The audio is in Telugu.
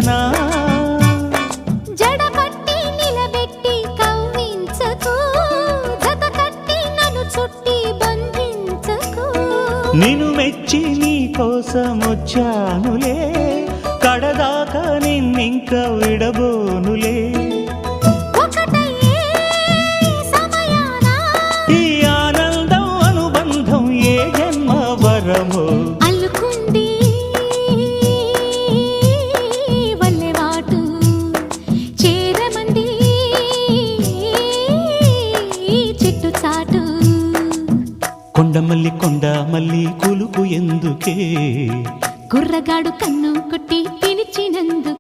ఉండనా జడపట్టి నిలబెట్టి కవ్వించకు జత కట్టి నన్ను చుట్టి బంధించకు నిన్ను మెచ్చి నీ కోసం వచ్చానులే కడదాకా నిన్నింక విడబోనులే ఒకటయ్యే సమయాన ఈ ఆనందం అనుబంధం ఏ జన్మ వరమో అల్లుకుంది వల్లెవాటు చేరమంది చెట్టు చాటు కొండ మల్లి కులుకు ఎందుకే కుర్రగాడు కన్ను కొట్టి పిలిచినందు